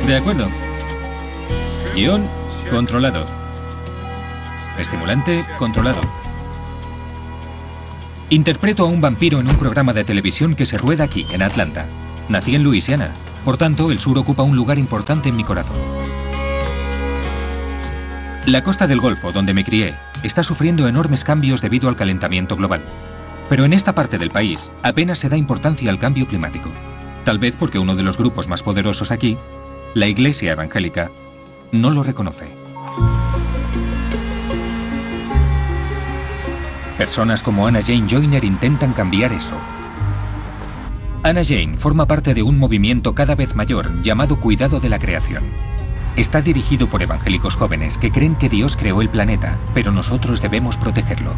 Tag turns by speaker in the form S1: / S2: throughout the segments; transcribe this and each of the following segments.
S1: De acuerdo. Guión controlado. Estimulante controlado. Interpreto a un vampiro en un programa de televisión que se rueda aquí, en Atlanta. Nací en Luisiana. Por tanto, el sur ocupa un lugar importante en mi corazón. La costa del Golfo, donde me crié, está sufriendo enormes cambios debido al calentamiento global. Pero en esta parte del país apenas se da importancia al cambio climático. Tal vez porque uno de los grupos más poderosos aquí, la Iglesia Evangélica, no lo reconoce. Personas como Anna Jane Joyner intentan cambiar eso. Anna Jane forma parte de un movimiento cada vez mayor llamado Cuidado de la Creación. Está dirigido por evangélicos jóvenes que creen que Dios creó el planeta, pero nosotros debemos protegerlo.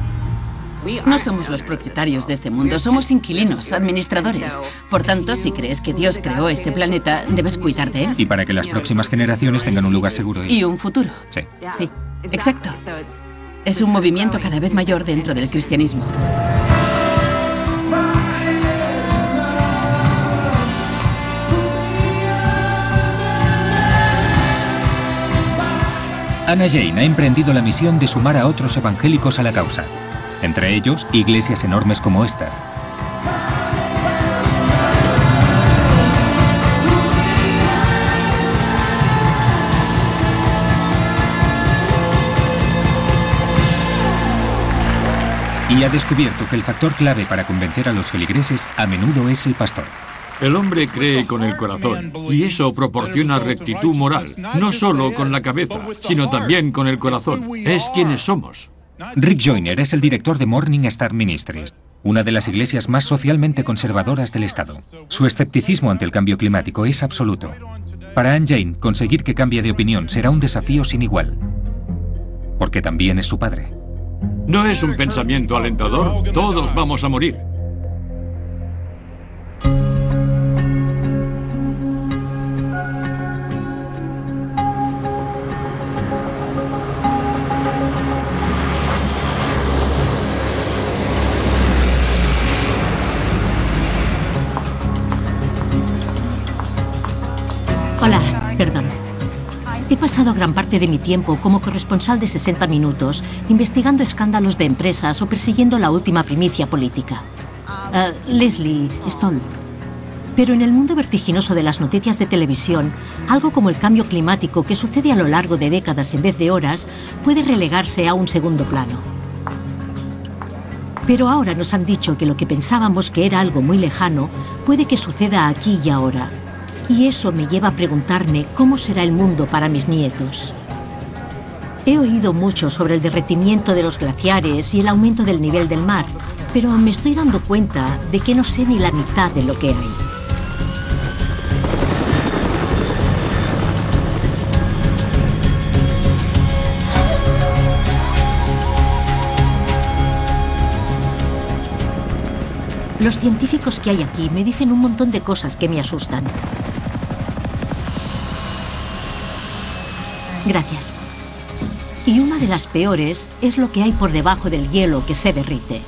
S2: No somos los propietarios de este mundo, somos inquilinos, administradores. Por tanto, si crees que Dios creó este planeta, debes cuidar de él.
S1: Y para que las próximas generaciones tengan un lugar seguro.
S2: Y un futuro.
S1: Sí.
S2: Sí, exacto. Es un movimiento cada vez mayor dentro del cristianismo.
S1: Anna Jane ha emprendido la misión de sumar a otros evangélicos a la causa. Entre ellos, iglesias enormes como esta. Y ha descubierto que el factor clave para convencer a los feligreses a menudo es el pastor.
S3: El hombre cree con el corazón y eso proporciona rectitud moral, no solo con la cabeza, sino también con el corazón. Es quienes somos.
S1: Rick Joyner es el director de Morning Star Ministries, una de las iglesias más socialmente conservadoras del estado. Su escepticismo ante el cambio climático es absoluto. Para Ann Jane, conseguir que cambie de opinión será un desafío sin igual, porque también es su padre.
S3: ¿No es un pensamiento alentador? Todos vamos a morir.
S4: Hola, perdón. He pasado gran parte de mi tiempo como corresponsal de 60 minutos investigando escándalos de empresas o persiguiendo la última primicia política. Leslie Stoll. Pero en el mundo vertiginoso de las noticias de televisión, algo como el cambio climático que sucede a lo largo de décadas en vez de horas puede relegarse a un segundo plano. Pero ahora nos han dicho que lo que pensábamos que era algo muy lejano puede que suceda aquí y ahora. Y eso me lleva a preguntarme cómo será el mundo para mis nietos. He oído mucho sobre el derretimiento de los glaciares y el aumento del nivel del mar, pero me estoy dando cuenta de que no sé ni la mitad de lo que hay. Los científicos que hay aquí me dicen un montón de cosas que me asustan. Gracias. Y una de las peores es lo que hay por debajo del hielo que se derrite.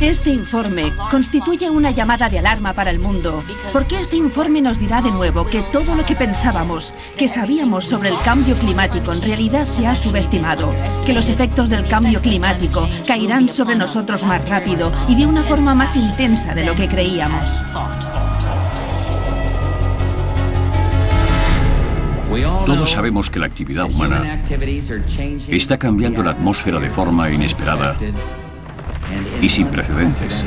S5: Este informe constituye una llamada de alarma para el mundo, porque este informe nos dirá de nuevo que todo lo que pensábamos, que sabíamos sobre el cambio climático en realidad se ha subestimado, que los efectos del cambio climático caerán sobre nosotros más rápido y de una forma más intensa de lo que creíamos.
S6: Todos sabemos que la actividad humana está cambiando la atmósfera de forma inesperada y sin precedentes.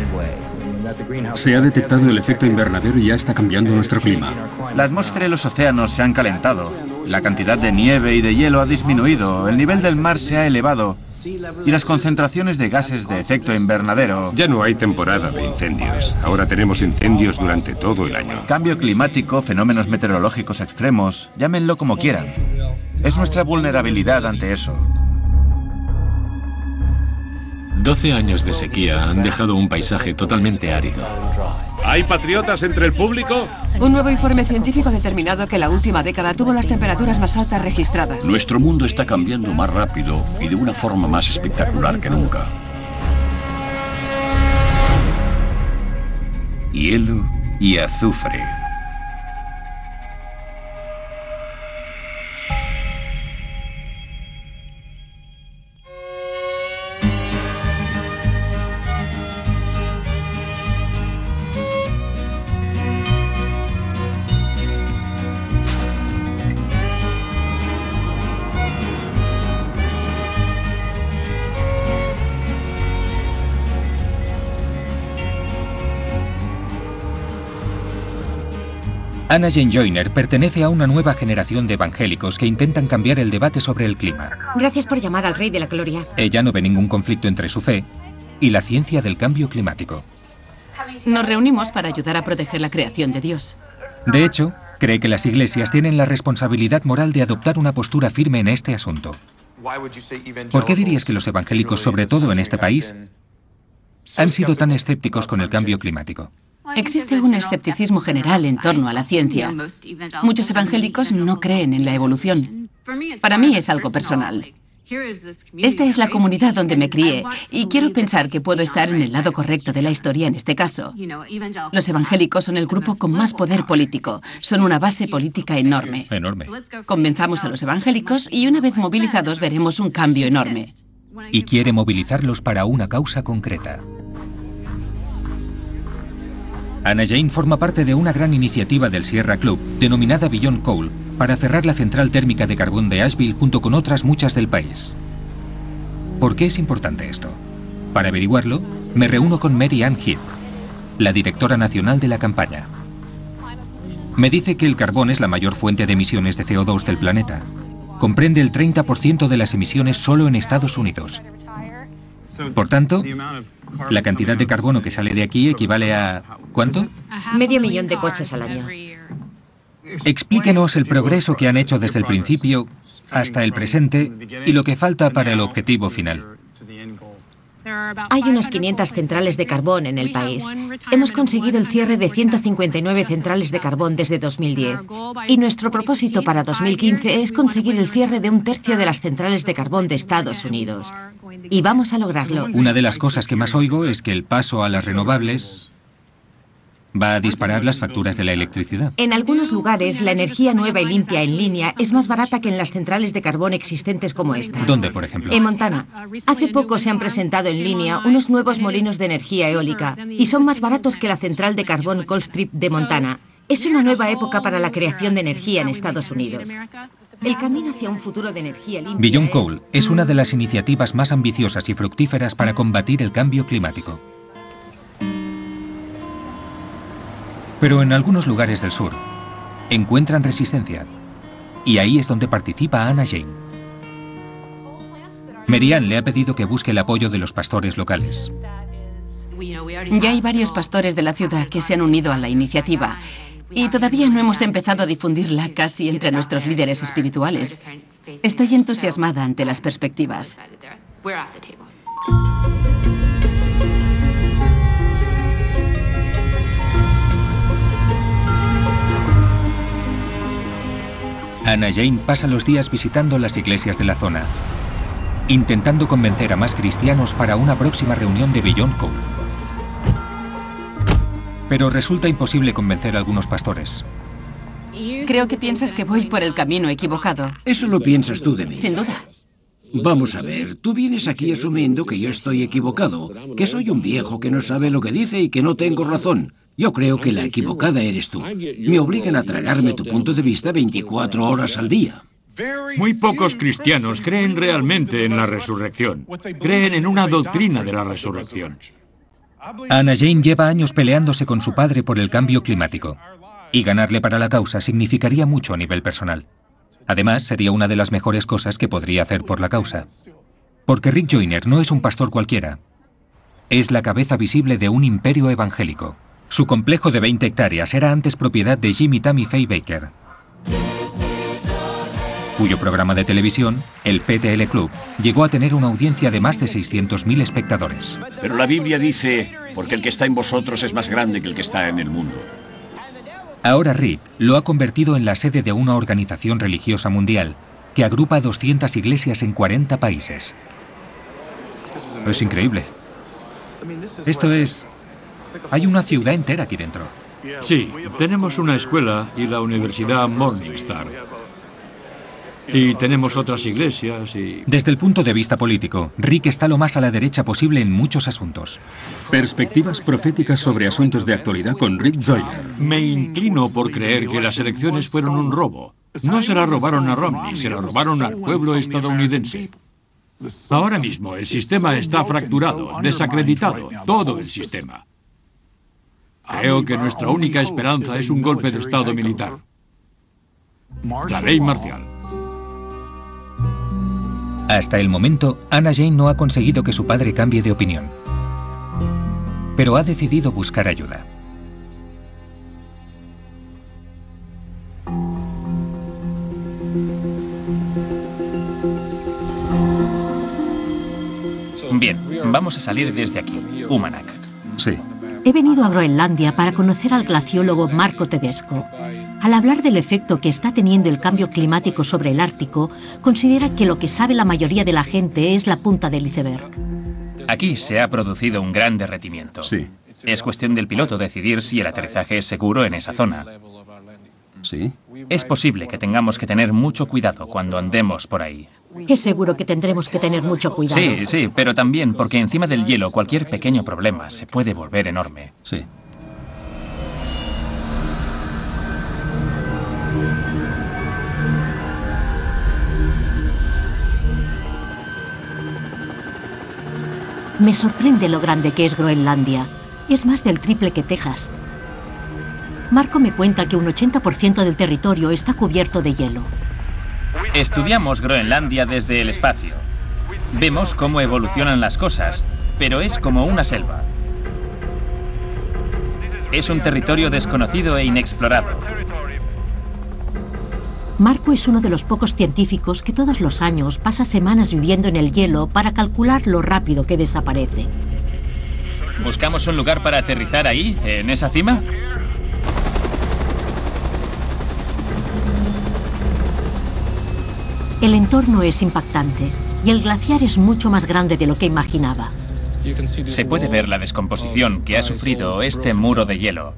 S7: Se ha detectado el efecto invernadero y ya está cambiando nuestro clima.
S8: La atmósfera y los océanos se han calentado. La cantidad de nieve y de hielo ha disminuido, el nivel del mar se ha elevado y las concentraciones de gases de efecto invernadero...
S9: Ya no hay temporada de incendios. Ahora tenemos incendios durante todo el año.
S8: Cambio climático, fenómenos meteorológicos extremos, llámenlo como quieran. Es nuestra vulnerabilidad ante eso.
S10: 12 años de sequía han dejado un paisaje totalmente árido.
S11: ¿Hay patriotas entre el público?
S12: Un nuevo informe científico ha determinado que la última década tuvo las temperaturas más altas registradas.
S6: Nuestro mundo está cambiando más rápido y de una forma más espectacular que nunca.
S9: Hielo y azufre.
S1: Anna Jane Joyner pertenece a una nueva generación de evangélicos que intentan cambiar el debate sobre el clima.
S13: Gracias por llamar al Rey de la Gloria.
S1: Ella no ve ningún conflicto entre su fe y la ciencia del cambio climático.
S2: Nos reunimos para ayudar a proteger la creación de Dios.
S1: De hecho, cree que las iglesias tienen la responsabilidad moral de adoptar una postura firme en este asunto. ¿Por qué dirías que los evangélicos, sobre todo en este país, han sido tan escépticos con el cambio climático?
S2: Existe un escepticismo general en torno a la ciencia. Muchos evangélicos no creen en la evolución. Para mí es algo personal. Esta es la comunidad donde me crié y quiero pensar que puedo estar en el lado correcto de la historia en este caso. Los evangélicos son el grupo con más poder político. Son una base política enorme.
S1: Enorme.
S2: Convenzamos a los evangélicos y una vez movilizados veremos un cambio enorme.
S1: Y quiere movilizarlos para una causa concreta. Anna Jane forma parte de una gran iniciativa del Sierra Club, denominada Beyond Coal, para cerrar la central térmica de carbón de Asheville junto con otras muchas del país. ¿Por qué es importante esto? Para averiguarlo, me reúno con Mary Ann Heath, la directora nacional de la campaña. Me dice que el carbón es la mayor fuente de emisiones de CO2 del planeta. Comprende el 30% de las emisiones solo en Estados Unidos. Por tanto, la cantidad de carbono que sale de aquí equivale a... ¿cuánto?
S13: 500.000 de coches al año.
S1: Explíquenos el progreso que han hecho desde el principio hasta el presente y lo que falta para el objetivo final.
S13: Hay unas 500 centrales de carbón en el país. Hemos conseguido el cierre de 159 centrales de carbón desde 2010. Y nuestro propósito para 2015 es conseguir el cierre de 1/3 de las centrales de carbón de Estados Unidos. Y vamos a lograrlo.
S1: Una de las cosas que más oigo es que el paso a las renovables va a disparar las facturas de la electricidad.
S13: En algunos lugares, la energía nueva y limpia en línea es más barata que en las centrales de carbón existentes como esta.
S1: ¿Dónde, por ejemplo?
S13: En Montana. Hace poco se han presentado en línea unos nuevos molinos de energía eólica y son más baratos que la central de carbón Colstrip de Montana. Es una nueva época para la creación de energía en Estados Unidos. El camino hacia un futuro de energía limpia.
S1: Beyond Coal es una de las iniciativas más ambiciosas y fructíferas para combatir el cambio climático. Pero en algunos lugares del sur encuentran resistencia. Y ahí es donde participa Anna Jane. Mary Ann le ha pedido que busque el apoyo de los pastores locales.
S2: Ya hay varios pastores de la ciudad que se han unido a la iniciativa. Y todavía no hemos empezado a difundirla casi entre nuestros líderes espirituales. Estoy entusiasmada ante las perspectivas.
S1: Anna Jane pasa los días visitando las iglesias de la zona, intentando convencer a más cristianos para una próxima reunión de Beyond Coal. Pero resulta imposible convencer a algunos pastores.
S2: Creo que piensas que voy por el camino equivocado.
S14: Eso lo piensas tú de mí.
S2: Sin duda.
S14: Vamos a ver, tú vienes aquí asumiendo que yo estoy equivocado, que soy un viejo que no sabe lo que dice y que no tengo razón. Yo creo que la equivocada eres tú. Me obligan a tragarme tu punto de vista 24 horas al día.
S3: Muy pocos cristianos creen realmente en la resurrección. Creen en una doctrina de la resurrección.
S1: Anna Jane lleva años peleándose con su padre por el cambio climático. Y ganarle para la causa significaría mucho a nivel personal. Además, sería una de las mejores cosas que podría hacer por la causa. Porque Rick Joyner no es un pastor cualquiera. Es la cabeza visible de un imperio evangélico. Su complejo de 20 hectáreas era antes propiedad de Jim y Tammy Faye Baker. cuyo programa de televisión, el PTL Club, llegó a tener una audiencia de más de 600.000 espectadores.
S6: Pero la Biblia dice, porque el que está en vosotros es más grande que el que está en el mundo.
S1: Ahora Rick lo ha convertido en la sede de una organización religiosa mundial que agrupa 200 iglesias en 40 países. Es increíble. Esto es... Hay una ciudad entera aquí dentro.
S3: Sí, tenemos una escuela y la Universidad Morningstar. Y tenemos otras iglesias y...
S1: Desde el punto de vista político, Rick está lo más a la derecha posible en muchos asuntos.
S7: Perspectivas proféticas sobre asuntos de actualidad con Rick Zoller.
S3: Me inclino por creer que las elecciones fueron un robo. No se la robaron a Romney, se la robaron al pueblo estadounidense. Ahora mismo el sistema está fracturado, desacreditado, todo el sistema. Creo que nuestra única esperanza es un golpe de Estado militar. La ley marcial.
S1: Hasta el momento, Anna Jane no ha conseguido que su padre cambie de opinión. Pero ha decidido buscar ayuda.
S15: Bien, vamos a salir desde aquí, Umanak.
S7: Sí.
S4: He venido a Groenlandia para conocer al glaciólogo Marco Tedesco. Al hablar del efecto que está teniendo el cambio climático sobre el Ártico, considera que lo que sabe la mayoría de la gente es la punta del iceberg.
S15: Aquí se ha producido un gran derretimiento.
S7: Sí.
S15: Es cuestión del piloto decidir si el aterrizaje es seguro en esa zona.
S7: Sí.
S15: Es posible que tengamos que tener mucho cuidado cuando andemos por ahí.
S4: Es seguro que tendremos que tener mucho cuidado.
S15: Sí, pero también porque encima del hielo cualquier pequeño problema se puede volver enorme.
S7: Sí.
S4: Me sorprende lo grande que es Groenlandia. Es más del triple que Texas. Marco me cuenta que un 80% del territorio está cubierto de hielo.
S15: Estudiamos Groenlandia desde el espacio. Vemos cómo evolucionan las cosas, pero es como una selva. Es un territorio desconocido e inexplorado.
S4: Marco es uno de los pocos científicos que todos los años pasa semanas viviendo en el hielo para calcular lo rápido que desaparece.
S15: ¿Buscamos un lugar para aterrizar ahí, en esa cima?
S4: El entorno es impactante y el glaciar es mucho más grande de lo que imaginaba.
S15: Se puede ver la descomposición que ha sufrido este muro de hielo.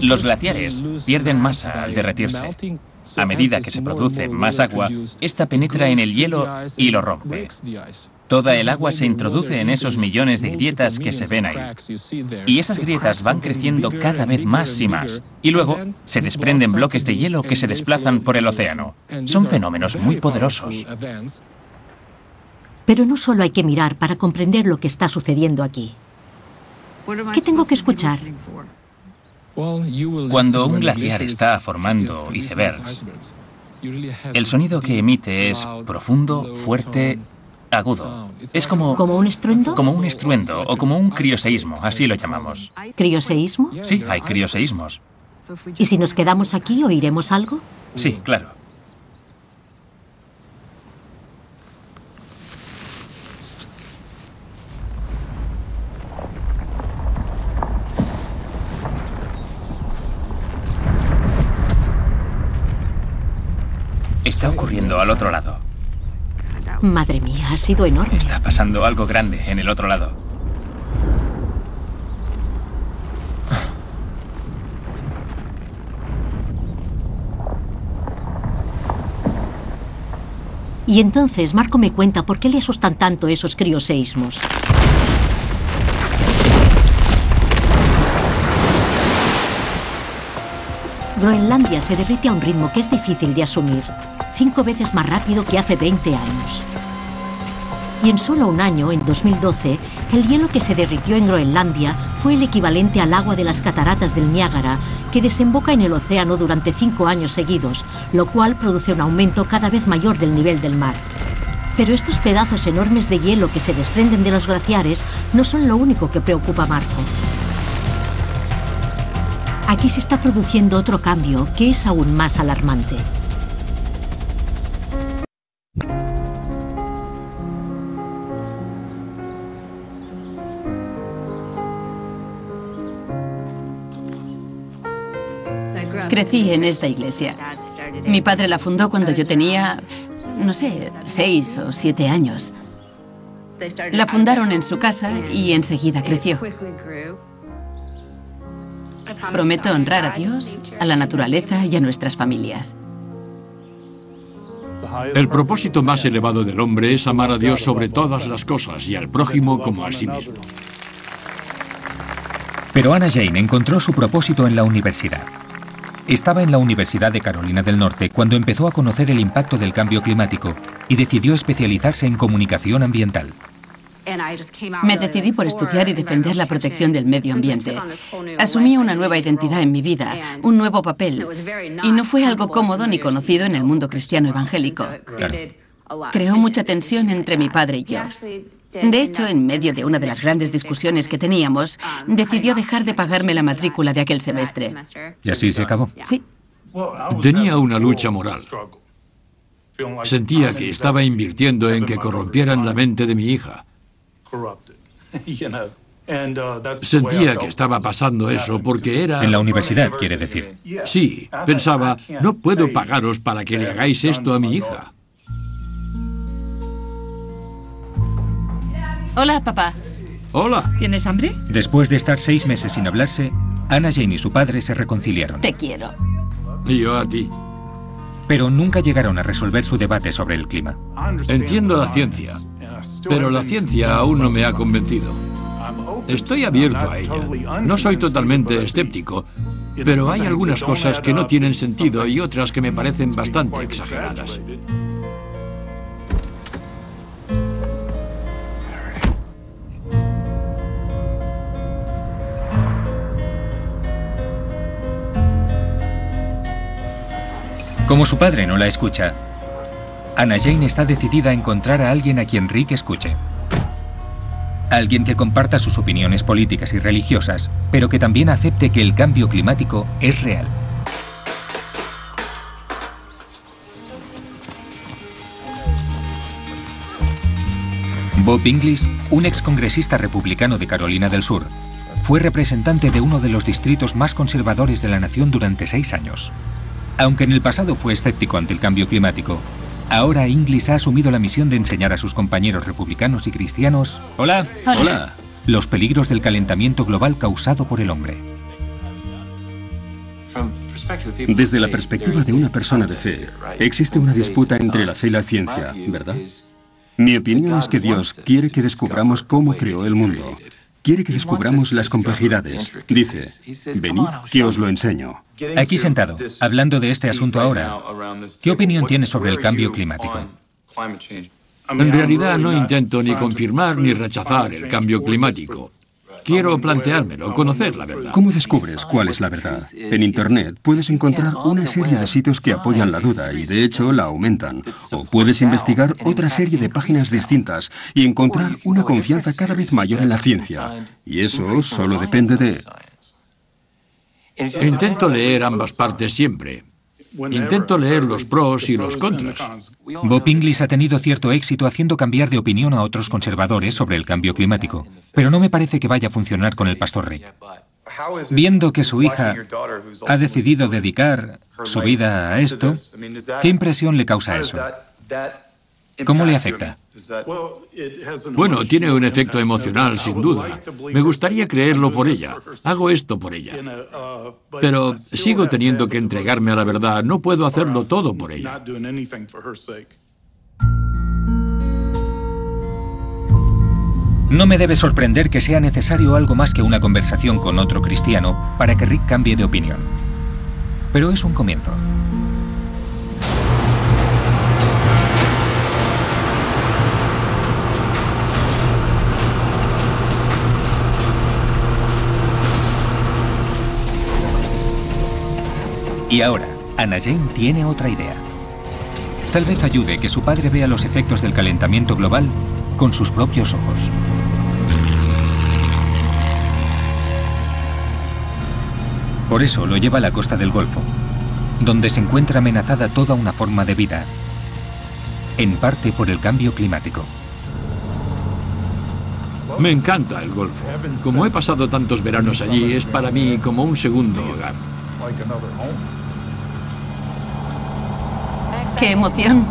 S15: Los glaciares pierden masa al derretirse. A medida que se produce más agua, esta penetra en el hielo y lo rompe. Toda el agua se introduce en esos millones de grietas que se ven ahí. Y esas grietas van creciendo cada vez más y más. Y luego se desprenden bloques de hielo que se desplazan por el océano. Son fenómenos muy poderosos.
S4: Pero no solo hay que mirar para comprender lo que está sucediendo aquí. ¿Qué tengo que escuchar?
S15: Cuando un glaciar está formando icebergs, el sonido que emite es profundo, fuerte, agudo. Es como...
S4: ¿Como un estruendo?
S15: Como un estruendo o como un crioseísmo, así lo llamamos.
S4: ¿Crioseísmo?
S15: Sí, hay crioseísmos.
S4: ¿Y si nos quedamos aquí, oiremos algo?
S15: Sí, claro. Está ocurriendo al otro lado.
S4: Madre mía, ha sido enorme.
S15: Está pasando algo grande en el otro lado.
S4: Y entonces Marco me cuenta por qué le asustan tanto esos crioseísmos. Groenlandia se derrite a un ritmo que es difícil de asumir, 5 veces más rápido que hace 20 años. Y en solo un año, en 2012, el hielo que se derritió en Groenlandia fue el equivalente al agua de las cataratas del Niágara, que desemboca en el océano durante 5 años seguidos, lo cual produce un aumento cada vez mayor del nivel del mar. Pero estos pedazos enormes de hielo que se desprenden de los glaciares no son lo único que preocupa a Marco. Aquí se está produciendo otro cambio que es aún más alarmante.
S2: Crecí en esta iglesia. Mi padre la fundó cuando yo tenía, no sé, 6 o 7 años. La fundaron en su casa y enseguida creció. Prometo honrar a Dios, a la naturaleza y a nuestras familias.
S3: El propósito más elevado del hombre es amar a Dios sobre todas las cosas y al prójimo como a sí mismo.
S1: Pero Anna Jane encontró su propósito en la universidad. Estaba en la Universidad de Carolina del Norte cuando empezó a conocer el impacto del cambio climático y decidió especializarse en comunicación ambiental.
S2: Me decidí por estudiar y defender la protección del medio ambiente. Asumí una nueva identidad en mi vida, un nuevo papel, y no fue algo cómodo ni conocido en el mundo cristiano evangélico.
S1: Claro.
S2: Creó mucha tensión entre mi padre y yo. De hecho, en medio de una de las grandes discusiones que teníamos, decidió dejar de pagarme la matrícula de aquel semestre.
S1: ¿Y así se acabó?
S2: Sí.
S3: Tenía una lucha moral. Sentía que estaba invirtiendo en que corrompieran la mente de mi hija. Sentía que estaba pasando eso porque era...
S1: En la universidad, quiere decir.
S3: Sí, pensaba, no puedo pagaros para que le hagáis esto a mi hija.
S2: Hola, papá.
S3: Hola.
S5: ¿Tienes hambre?
S1: Después de estar 6 meses sin hablarse, Anna Jane y su padre se reconciliaron.
S2: Te quiero.
S3: Y yo a ti.
S1: Pero nunca llegaron a resolver su debate sobre el clima.
S3: Entiendo la ciencia, pero la ciencia aún no me ha convencido. Estoy abierto a ella. No soy totalmente escéptico, pero hay algunas cosas que no tienen sentido y otras que me parecen bastante exageradas.
S1: Como su padre no la escucha, Anna Jane está decidida a encontrar a alguien a quien Rick escuche. Alguien que comparta sus opiniones políticas y religiosas, pero que también acepte que el cambio climático es real. Bob Inglis, un excongresista republicano de Carolina del Sur, fue representante de uno de los distritos más conservadores de la nación durante 6 años. Aunque en el pasado fue escéptico ante el cambio climático, ahora Inglis ha asumido la misión de enseñar a sus compañeros republicanos y cristianos... ¡Hola!
S2: Hola.
S1: Los peligros del calentamiento global causado por el hombre.
S7: Desde la perspectiva de una persona de fe, existe una disputa entre la fe y la ciencia, ¿verdad? Mi opinión es que Dios quiere que descubramos cómo creó el mundo. Quiere que descubramos las complejidades. Dice, venid que os lo enseño.
S1: Aquí sentado, hablando de este asunto ahora, ¿qué opinión tienes sobre el cambio climático?
S3: En realidad no intento ni confirmar ni rechazar el cambio climático. Quiero planteármelo, conocer la verdad.
S7: ¿Cómo descubres cuál es la verdad? En Internet puedes encontrar una serie de sitios que apoyan la duda y de hecho la aumentan. O puedes investigar otra serie de páginas distintas y encontrar una confianza cada vez mayor en la ciencia. Y eso solo depende de...
S3: Intento leer ambas partes siempre. Intento leer los pros y los contras.
S1: Bob Inglis ha tenido cierto éxito haciendo cambiar de opinión a otros conservadores sobre el cambio climático, pero no me parece que vaya a funcionar con el pastor Rick. Viendo que su hija ha decidido dedicar su vida a esto, ¿qué impresión le causa eso? ¿Cómo le afecta?
S3: Bueno, tiene un efecto emocional, sin duda. Me gustaría creerlo por ella. Hago esto por ella. Pero sigo teniendo que entregarme a la verdad. No puedo hacerlo todo por ella.
S1: No me debe sorprender que sea necesario algo más que una conversación con otro cristiano para que Rick cambie de opinión. Pero es un comienzo. Y ahora, Anna Jane tiene otra idea. Tal vez ayude que su padre vea los efectos del calentamiento global con sus propios ojos. Por eso lo lleva a la costa del Golfo, donde se encuentra amenazada toda una forma de vida, en parte por el cambio climático.
S3: Me encanta el Golfo. Como he pasado tantos veranos allí, es para mí como un segundo hogar.
S2: ¡Qué emoción!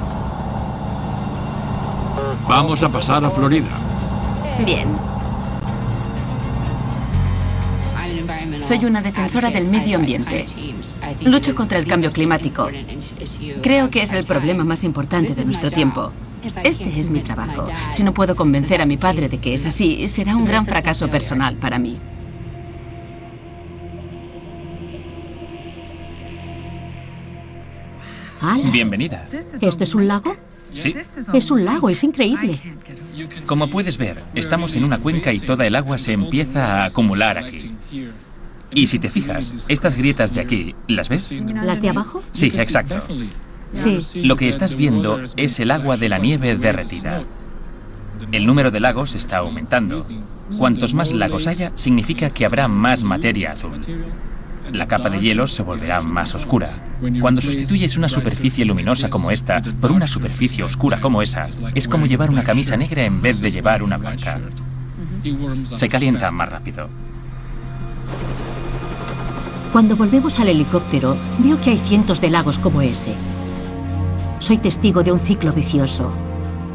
S3: Vamos a pasar a Florida.
S2: Bien. Soy una defensora del medio ambiente. Lucho contra el cambio climático. Creo que es el problema más importante de nuestro tiempo. Este es mi trabajo. Si no puedo convencer a mi padre de que es así, será un gran fracaso personal para mí.
S4: ¡Hala!
S15: Bienvenida.
S4: ¿Esto es un lago?
S15: Sí.
S4: Es un lago, es increíble.
S15: Como puedes ver, estamos en una cuenca y toda el agua se empieza a acumular aquí. Y si te fijas, estas grietas de aquí, ¿las ves?
S4: ¿Las de abajo?
S15: Sí, exacto.
S4: Sí.
S15: Lo que estás viendo es el agua de la nieve derretida. El número de lagos está aumentando. Cuantos más lagos haya, significa que habrá más materia azul. La capa de hielo se volverá más oscura. Cuando sustituyes una superficie luminosa como esta por una superficie oscura como esa, es como llevar una camisa negra en vez de llevar una blanca. Se calienta más rápido.
S4: Cuando volvemos al helicóptero, veo que hay cientos de lagos como ese. Soy testigo de un ciclo vicioso.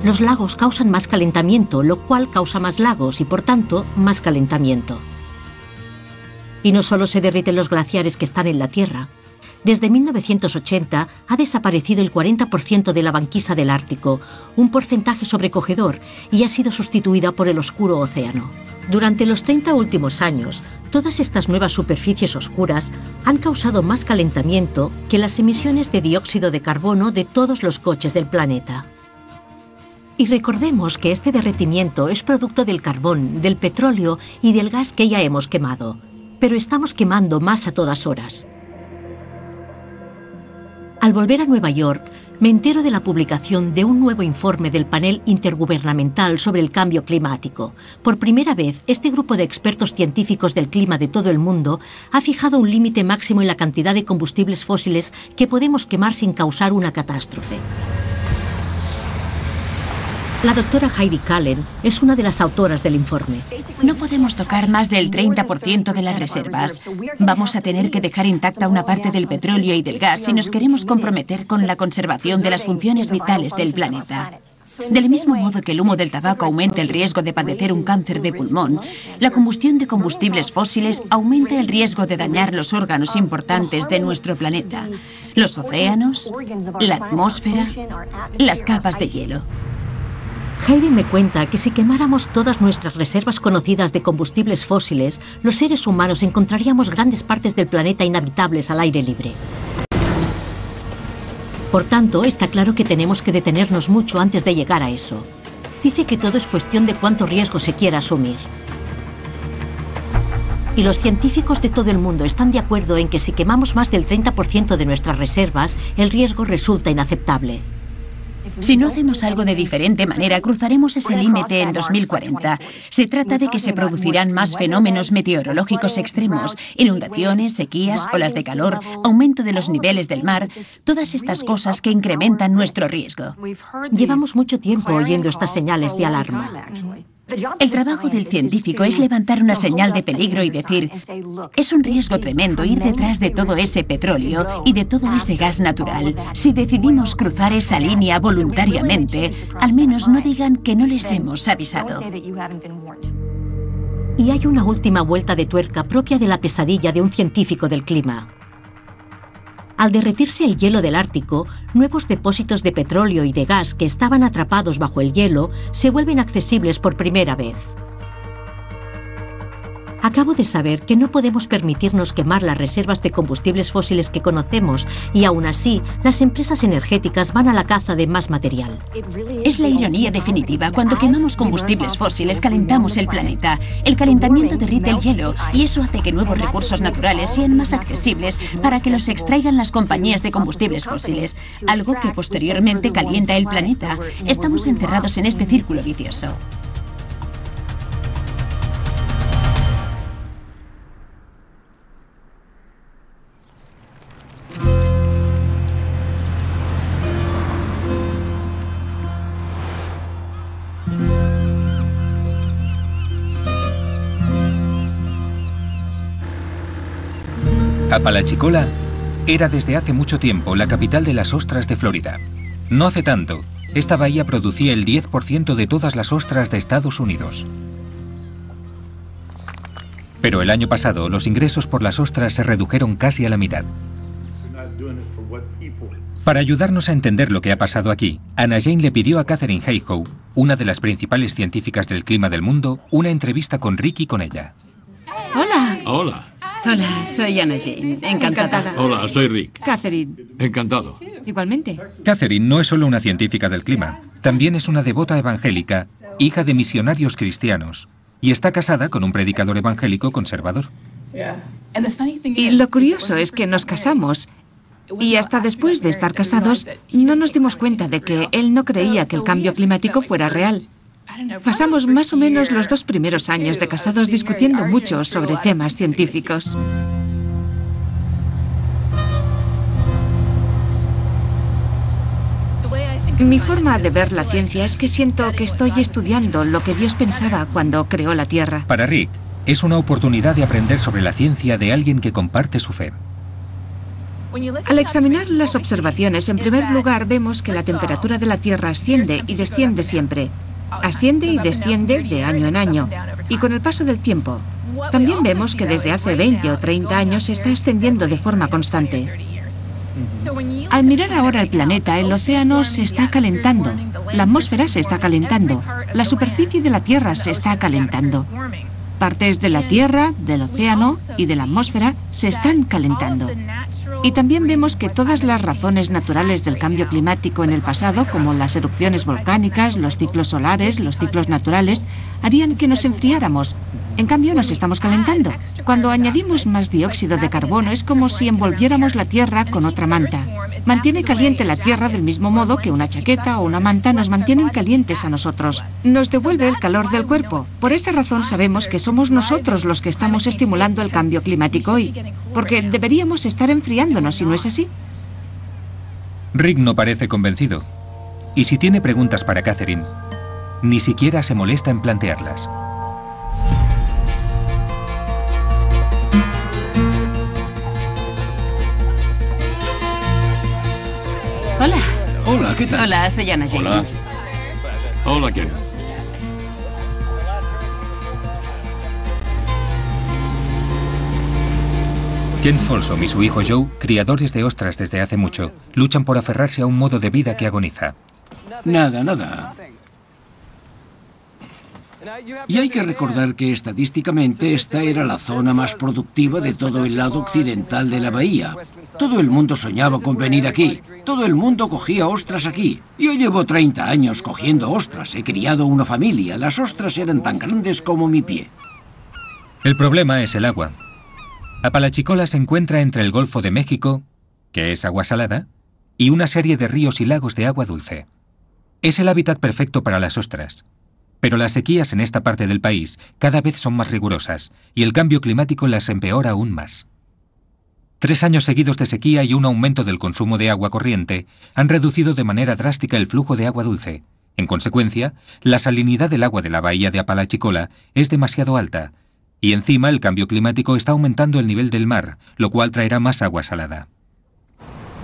S4: Los lagos causan más calentamiento, lo cual causa más lagos y, por tanto, más calentamiento. Y no solo se derriten los glaciares que están en la Tierra. Desde 1980 ha desaparecido el 40% de la banquisa del Ártico, un porcentaje sobrecogedor, y ha sido sustituida por el oscuro océano. Durante los 30 últimos años, todas estas nuevas superficies oscuras han causado más calentamiento que las emisiones de dióxido de carbono de todos los coches del planeta. Y recordemos que este derretimiento es producto del carbón, del petróleo y del gas que ya hemos quemado. Pero estamos quemando más a todas horas. Al volver a Nueva York, me entero de la publicación de un nuevo informe del Panel Intergubernamental sobre el Cambio Climático. Por primera vez, este grupo de expertos científicos del clima de todo el mundo ha fijado un límite máximo en la cantidad de combustibles fósiles que podemos quemar sin causar una catástrofe. La doctora Heidi Kallen es una de las autoras del informe.
S2: No podemos tocar más del 30% de las reservas. Vamos a tener que dejar intacta una parte del petróleo y del gas si nos queremos comprometer con la conservación de las funciones vitales del planeta. Del mismo modo que el humo del tabaco aumenta el riesgo de padecer un cáncer de pulmón, la combustión de combustibles fósiles aumenta el riesgo de dañar los órganos importantes de nuestro planeta: los océanos, la atmósfera, las capas de hielo.
S4: Heidi me cuenta que si quemáramos todas nuestras reservas conocidas de combustibles fósiles, los seres humanos encontraríamos grandes partes del planeta inhabitables al aire libre. Por tanto, está claro que tenemos que detenernos mucho antes de llegar a eso. Dice que todo es cuestión de cuánto riesgo se quiera asumir. Y los científicos de todo el mundo están de acuerdo en que si quemamos más del 30% de nuestras reservas, el riesgo resulta inaceptable.
S2: Si no hacemos algo de diferente manera, cruzaremos ese límite en 2040. Se trata de que se producirán más fenómenos meteorológicos extremos, inundaciones, sequías, olas de calor, aumento de los niveles del mar, todas estas cosas que incrementan nuestro riesgo.
S4: Llevamos mucho tiempo oyendo estas señales de alarma.
S2: El trabajo del científico es levantar una señal de peligro y decir: es un riesgo tremendo ir detrás de todo ese petróleo y de todo ese gas natural. Si decidimos cruzar esa línea voluntariamente, al menos no digan que no les hemos avisado.
S4: Y hay una última vuelta de tuerca propia de la pesadilla de un científico del clima. Al derretirse el hielo del Ártico, nuevos depósitos de petróleo y de gas que estaban atrapados bajo el hielo se vuelven accesibles por primera vez. Acabo de saber que no podemos permitirnos quemar las reservas de combustibles fósiles que conocemos y aún así, las empresas energéticas van a la caza de más material.
S2: Es la ironía definitiva. Cuando quemamos combustibles fósiles, calentamos el planeta. El calentamiento derrite el hielo y eso hace que nuevos recursos naturales sean más accesibles para que los extraigan las compañías de combustibles fósiles, algo que posteriormente calienta el planeta. Estamos encerrados en este círculo vicioso.
S16: A
S1: Apalachicola era desde hace mucho tiempo la capital de las ostras de Florida. No hace tanto, esta bahía producía el 10% de todas las ostras de Estados Unidos. Pero el año pasado, los ingresos por las ostras se redujeron casi a la mitad. Para ayudarnos a entender lo que ha pasado aquí, Anna Jane le pidió a Katherine Hayhoe, una de las principales científicas del clima del mundo, una entrevista con Rick y con ella.
S12: Hola.
S3: Hola.
S2: Hola, soy Anna Jane. Encantada.
S3: Hola, soy Rick.
S12: Catherine.
S3: Encantado.
S12: Igualmente.
S1: Katherine no es solo una científica del clima, también es una devota evangélica, hija de misionarios cristianos, y está casada con un predicador evangélico conservador.
S13: Y lo curioso es que nos casamos. Y hasta después de estar casados, no nos dimos cuenta de que él no creía que el cambio climático fuera real. Pasamos más o menos los 2 primeros años de casados discutiendo mucho sobre temas científicos. Mi forma de ver la ciencia es que siento que estoy estudiando lo que Dios pensaba cuando creó la Tierra.
S1: Para Rick, es una oportunidad de aprender sobre la ciencia de alguien que comparte su fe.
S13: Al examinar las observaciones, en primer lugar vemos que la temperatura de la Tierra asciende y desciende siempre. Asciende y desciende de año en año, y con el paso del tiempo. También vemos que desde hace 20 o 30 años está ascendiendo de forma constante. Al mirar ahora el planeta, el océano se está calentando, la atmósfera se está calentando, la superficie de la Tierra se está calentando. Partes de la Tierra, del océano y de la atmósfera se están calentando. Y también vemos que todas las razones naturales del cambio climático en el pasado, como las erupciones volcánicas, los ciclos solares, los ciclos naturales, harían que nos enfriáramos. En cambio, nos estamos calentando. Cuando añadimos más dióxido de carbono, es como si envolviéramos la Tierra con otra manta. Mantiene caliente la Tierra del mismo modo que una chaqueta o una manta nos mantienen calientes a nosotros. Nos devuelve el calor del cuerpo. Por esa razón sabemos que somos nosotros los que estamos estimulando el cambio climático hoy, porque deberíamos estar enfriándonos, si no es así.
S1: Rick no parece convencido. Y si tiene preguntas para Katherine, ni siquiera se molesta en plantearlas.
S2: Hola.
S14: Hola, ¿qué tal?
S2: Hola, soy Anna Jane.
S3: Hola. Hola, Ken.
S1: Ken Folsom y su hijo Joe, criadores de ostras desde hace mucho, luchan por aferrarse a un modo de vida que agoniza.
S14: Nada. Y hay que recordar que estadísticamente esta era la zona más productiva de todo el lado occidental de la bahía. Todo el mundo soñaba con venir aquí. Todo el mundo cogía ostras aquí. Yo llevo 30 años cogiendo ostras. He criado una familia. Las ostras eran tan grandes como mi pie.
S1: El problema es el agua. Apalachicola se encuentra entre el Golfo de México, que es agua salada, y una serie de ríos y lagos de agua dulce. Es el hábitat perfecto para las ostras. Pero las sequías en esta parte del país cada vez son más rigurosas, y el cambio climático las empeora aún más. 3 años seguidos de sequía y un aumento del consumo de agua corriente han reducido de manera drástica el flujo de agua dulce. En consecuencia, la salinidad del agua de la bahía de Apalachicola es demasiado alta, y encima el cambio climático está aumentando el nivel del mar, lo cual traerá más agua salada.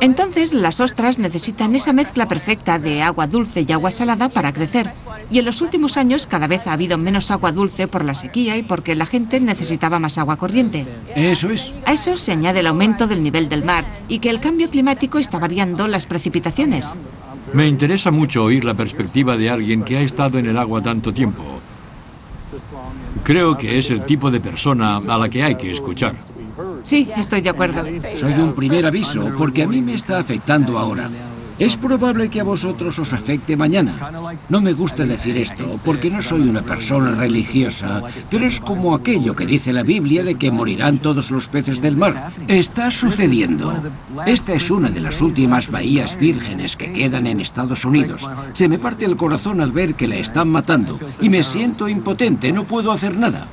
S13: Entonces, las ostras necesitan esa mezcla perfecta de agua dulce y agua salada para crecer. Y en los últimos años cada vez ha habido menos agua dulce por la sequía y porque la gente necesitaba más agua corriente.
S14: Eso es.
S13: A eso se añade el aumento del nivel del mar y que el cambio climático está variando las precipitaciones.
S3: Me interesa mucho oír la perspectiva de alguien que ha estado en el agua tanto tiempo. Creo que es el tipo de persona a la que hay que escuchar.
S13: Sí, estoy de acuerdo.
S14: Soy un primer aviso, porque a mí me está afectando ahora. Es probable que a vosotros os afecte mañana. No me gusta decir esto, porque no soy una persona religiosa, pero es como aquello que dice la Biblia de que morirán todos los peces del mar. Está sucediendo. Esta es una de las últimas bahías vírgenes que quedan en Estados Unidos. Se me parte el corazón al ver que la están matando, y me siento impotente, no puedo hacer nada.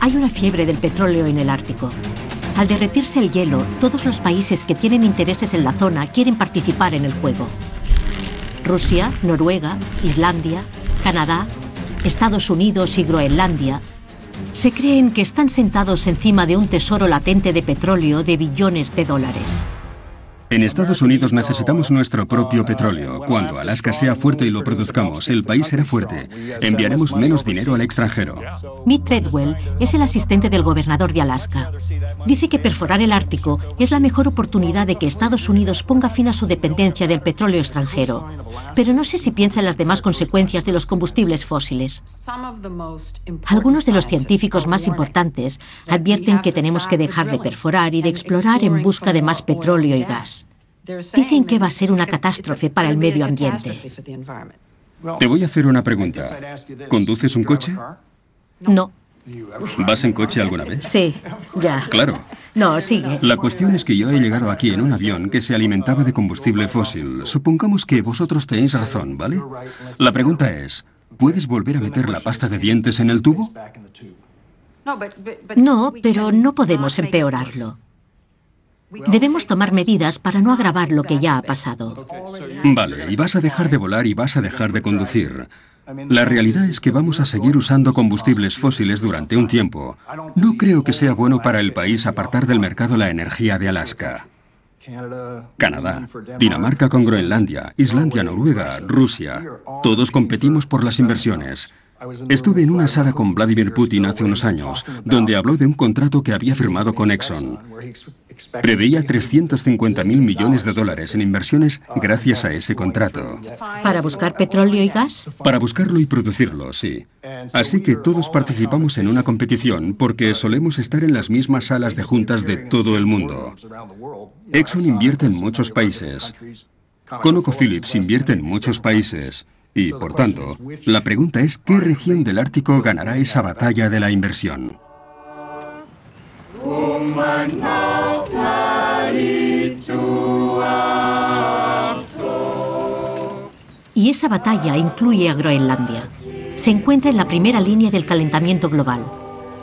S4: Hay una fiebre del petróleo en el Ártico. Al derretirse el hielo, todos los países que tienen intereses en la zona quieren participar en el juego. Rusia, Noruega, Islandia, Canadá, Estados Unidos y Groenlandia se creen que están sentados encima de un tesoro latente de petróleo de billones de dólares.
S7: En Estados Unidos necesitamos nuestro propio petróleo. Cuando Alaska sea fuerte y lo produzcamos, el país será fuerte. Enviaremos menos dinero al extranjero.
S4: Mitt Treadwell es el asistente del gobernador de Alaska. Dice que perforar el Ártico es la mejor oportunidad de que Estados Unidos ponga fin a su dependencia del petróleo extranjero. Pero no sé si piensa en las demás consecuencias de los combustibles fósiles. Algunos de los científicos más importantes advierten que tenemos que dejar de perforar y de explorar en busca de más petróleo y gas. Dicen que va a ser una catástrofe para el medio ambiente.
S7: Te voy a hacer una pregunta. ¿Conduces un coche?
S4: No.
S7: ¿Vas en coche alguna vez?
S4: Sí, ya.
S7: Claro.
S4: No, sigue.
S7: La cuestión es que yo he llegado aquí en un avión que se alimentaba de combustible fósil. Supongamos que vosotros tenéis razón, ¿vale? La pregunta es, ¿puedes volver a meter la pasta de dientes en el tubo?
S4: No, pero no podemos empeorarlo. Debemos tomar medidas para no agravar lo que ya ha pasado.
S7: Vale, y vas a dejar de volar y vas a dejar de conducir. La realidad es que vamos a seguir usando combustibles fósiles durante un tiempo. No creo que sea bueno para el país apartar del mercado la energía de Alaska. Canadá, Dinamarca con Groenlandia, Islandia, Noruega, Rusia. Todos competimos por las inversiones. Estuve en una sala con Vladimir Putin hace unos años, donde habló de un contrato que había firmado con Exxon. Preveía 350.000 millones de dólares en inversiones gracias a ese contrato.
S4: ¿Para buscar petróleo y gas?
S7: Para buscarlo y producirlo, sí. Así que todos participamos en una competición porque solemos estar en las mismas salas de juntas de todo el mundo. Exxon invierte en muchos países. ConocoPhillips invierte en muchos países. Y, por tanto, la pregunta es ¿qué región del Ártico ganará esa batalla de la inversión?
S4: Y esa batalla incluye a Groenlandia. Se encuentra en la primera línea del calentamiento global.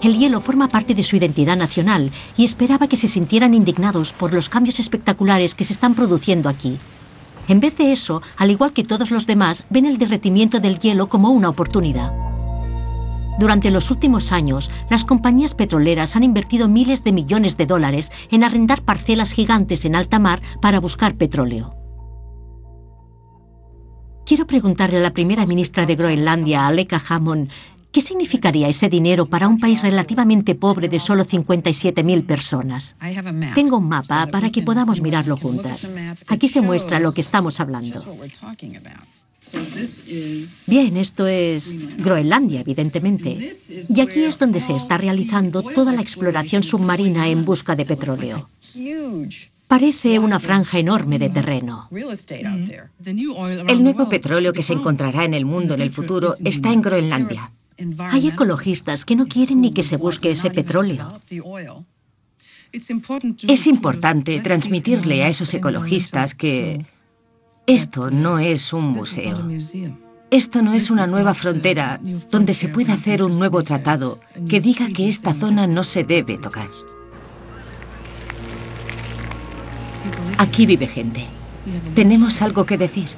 S4: El hielo forma parte de su identidad nacional y esperaba que se sintieran indignados por los cambios espectaculares que se están produciendo aquí. En vez de eso, al igual que todos los demás, ven el derretimiento del hielo como una oportunidad. Durante los últimos años, las compañías petroleras han invertido miles de millones de dólares en arrendar parcelas gigantes en alta mar para buscar petróleo. Quiero preguntarle a la primera ministra de Groenlandia, Aleqa Hammond, ¿qué significaría ese dinero para un país relativamente pobre de solo 57.000 personas? Tengo un mapa para que podamos mirarlo juntas. Aquí se muestra lo que estamos hablando. Bien, esto es Groenlandia, evidentemente. Y aquí es donde se está realizando toda la exploración submarina en busca de petróleo. Parece una franja enorme de terreno.
S13: El nuevo petróleo que se encontrará en el mundo en el futuro está en Groenlandia.
S4: Hay ecologistas que no quieren ni que se busque ese petróleo.
S13: Es importante transmitirle a esos ecologistas que esto no es un museo. Esto no es una nueva frontera donde se pueda hacer un nuevo tratado que diga que esta zona no se debe tocar. Aquí vive gente. Tenemos algo que decir.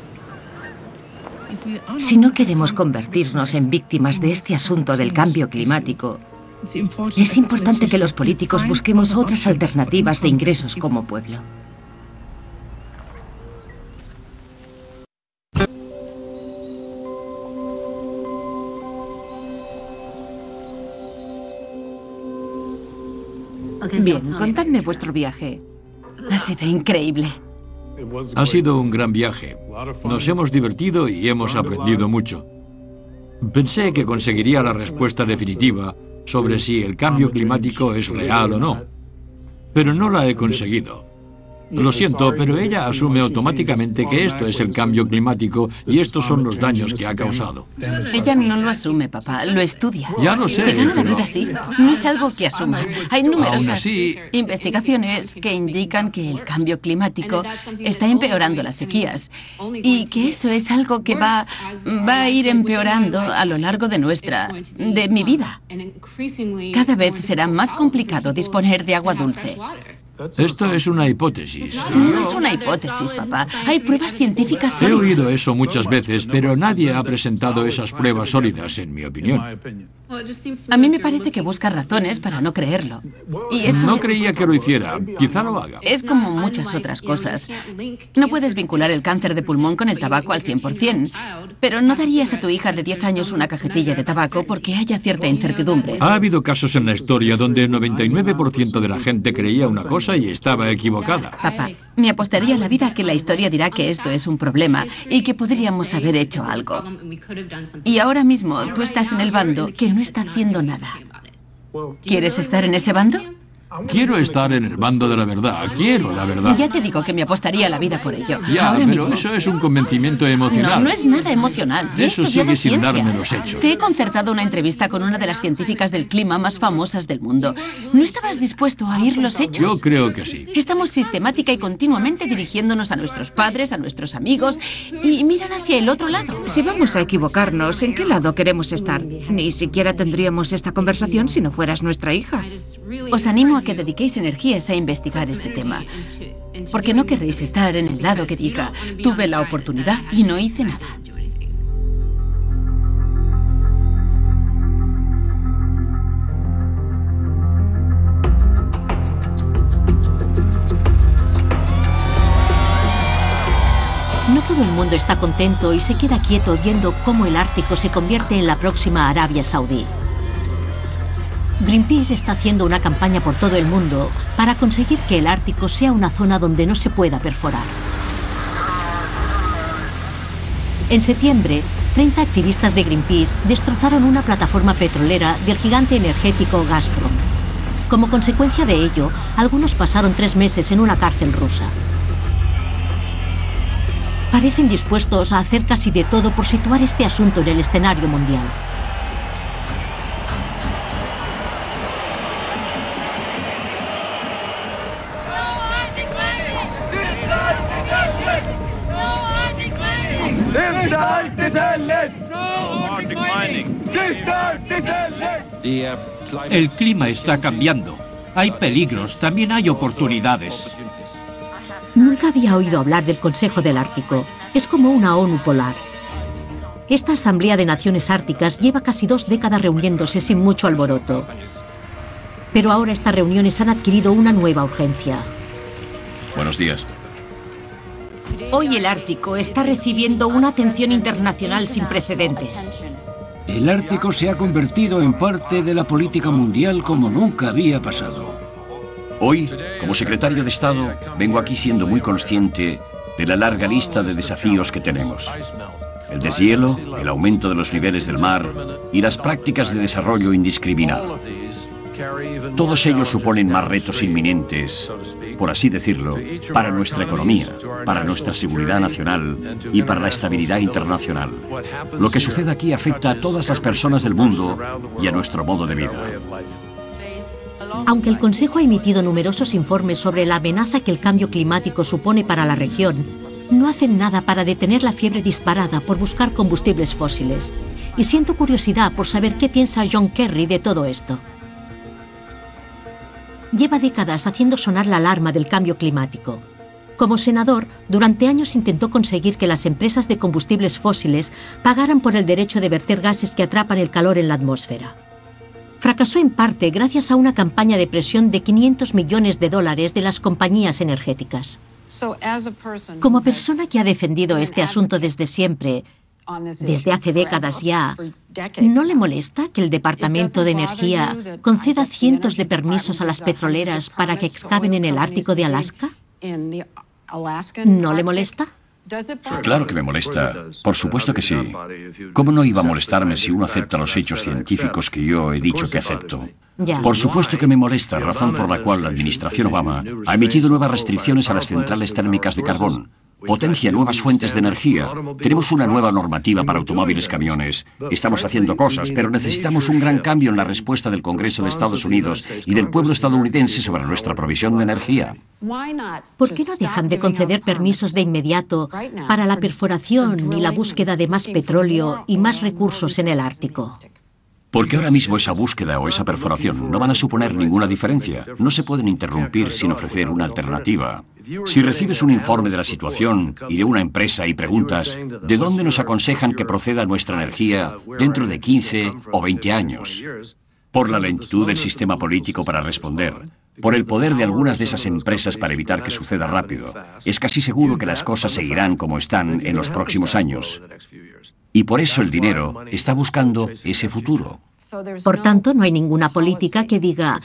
S13: Si no queremos convertirnos en víctimas de este asunto del cambio climático, es importante que los políticos busquemos otras alternativas de ingresos como pueblo.
S2: Bien, contadme vuestro viaje. Ha sido increíble.
S3: Ha sido un gran viaje. Nos hemos divertido y hemos aprendido mucho. Pensé que conseguiría la respuesta definitiva sobre si el cambio climático es real o no, pero no la he conseguido. Lo siento, pero ella asume automáticamente que esto es el cambio climático y estos son los daños que ha causado.
S2: Ella no lo asume, papá, lo estudia.
S3: Ya lo sé,
S2: Se gana la
S3: pero-
S2: vida así. No es algo que asuma. Hay numerosas
S3: así-
S2: investigaciones que indican que el cambio climático está empeorando las sequías y que eso es algo que va a ir empeorando a lo largo de mi vida. Cada vez será más complicado disponer de agua dulce.
S3: Esto es una hipótesis.
S2: No es una hipótesis, papá. Hay pruebas científicas
S3: He
S2: sólidas.
S3: oído eso muchas veces, pero nadie ha presentado esas pruebas sólidas, en mi opinión.
S2: A mí me parece que busca razones para no creerlo. Y eso
S3: No
S2: es-
S3: creía que lo hiciera. Quizá lo haga.
S2: Es como muchas otras cosas. No puedes vincular el cáncer de pulmón con el tabaco al 100%, pero no darías a tu hija de 10 años una cajetilla de tabaco porque haya cierta incertidumbre.
S3: Ha habido casos en la historia donde el 99% de la gente creía una cosa y estaba equivocada.
S2: Papá, me apostaría la vida que la historia dirá que esto es un problema y que podríamos haber hecho algo. Y ahora mismo tú estás en el bando que no está haciendo nada. ¿Quieres estar en ese bando?
S3: Quiero estar en el bando de la verdad. Quiero la verdad.
S2: Ya te digo que me apostaría la vida por ello.
S3: Ya,
S2: Ahora
S3: pero
S2: mismo.
S3: eso es un convencimiento emocional.
S2: No, no es nada emocional. He
S3: Eso
S2: estudiado
S3: sigue sin
S2: ciencia.
S3: darme los hechos.
S2: Te he concertado una entrevista con una de las científicas del clima más famosas del mundo. ¿No estabas dispuesto a oír los hechos?
S3: Yo creo que sí.
S2: Estamos sistemática y continuamente dirigiéndonos a nuestros padres, a nuestros amigos, y miran hacia el otro lado.
S13: Si vamos a equivocarnos, ¿en qué lado queremos estar? Ni siquiera tendríamos esta conversación si no fueras nuestra hija.
S2: Os animo a que dediquéis energías a investigar este tema, porque no querréis estar en el lado que diga, tuve la oportunidad y no hice nada.
S4: No todo el mundo está contento y se queda quieto viendo cómo el Ártico se convierte en la próxima Arabia Saudí. Greenpeace está haciendo una campaña por todo el mundo para conseguir que el Ártico sea una zona donde no se pueda perforar. En septiembre, 30 activistas de Greenpeace destrozaron una plataforma petrolera del gigante energético Gazprom. Como consecuencia de ello, algunos pasaron 3 meses en una cárcel rusa. Parecen dispuestos a hacer casi de todo por situar este asunto en el escenario mundial.
S16: El clima está cambiando. Hay peligros, también hay oportunidades.
S4: Nunca había oído hablar del Consejo del Ártico. Es como una ONU polar. Esta Asamblea de Naciones Árticas lleva casi 2 décadas reuniéndose sin mucho alboroto. Pero ahora estas reuniones han adquirido una nueva urgencia.
S6: Buenos días.
S13: Hoy el Ártico está recibiendo una atención internacional sin precedentes.
S14: El Ártico se ha convertido en parte de la política mundial como nunca había pasado.
S6: Hoy, como secretario de Estado, vengo aquí siendo muy consciente de la larga lista de desafíos que tenemos. El deshielo, el aumento de los niveles del mar y las prácticas de desarrollo indiscriminado. Todos ellos suponen más retos inminentes, por así decirlo, para nuestra economía, para nuestra seguridad nacional y para la estabilidad internacional. Lo que sucede aquí afecta a todas las personas del mundo y a nuestro modo de vida.
S4: Aunque el Consejo ha emitido numerosos informes sobre la amenaza que el cambio climático supone para la región, no hacen nada para detener la fiebre disparada por buscar combustibles fósiles. Y siento curiosidad por saber qué piensa John Kerry de todo esto. Lleva décadas haciendo sonar la alarma del cambio climático. Como senador, durante años intentó conseguir que las empresas de combustibles fósiles pagaran por el derecho de verter gases que atrapan el calor en la atmósfera. Fracasó en parte gracias a una campaña de presión de $500 millones de las compañías energéticas. Como persona que ha defendido este asunto desde siempre, desde hace décadas ya, ¿no le molesta que el Departamento de Energía conceda cientos de permisos a las petroleras para que excaven en el Ártico de Alaska? ¿No le molesta?
S6: Claro que me molesta. Por supuesto que sí. ¿Cómo no iba a molestarme si uno acepta los hechos científicos que yo he dicho que acepto? Por supuesto que me molesta, razón por la cual la administración Obama ha emitido nuevas restricciones a las centrales térmicas de carbón. Potencia nuevas fuentes de energía. Tenemos una nueva normativa para automóviles, camiones. Estamos haciendo cosas, pero necesitamos un gran cambio en la respuesta del Congreso de Estados Unidos y del pueblo estadounidense sobre nuestra provisión de energía.
S4: ¿Por qué no dejan de conceder permisos de inmediato para la perforación y la búsqueda de más petróleo y más recursos en el Ártico?
S6: Porque ahora mismo esa búsqueda o esa perforación no van a suponer ninguna diferencia. No se pueden interrumpir sin ofrecer una alternativa. Si recibes un informe de la situación y de una empresa y preguntas ¿de dónde nos aconsejan que proceda nuestra energía dentro de 15 o 20 años? Por la lentitud del sistema político para responder, por el poder de algunas de esas empresas para evitar que suceda rápido, es casi seguro que las cosas seguirán como están en los próximos años. Y por eso el dinero está buscando ese futuro.
S4: Por tanto, no hay ninguna política que diga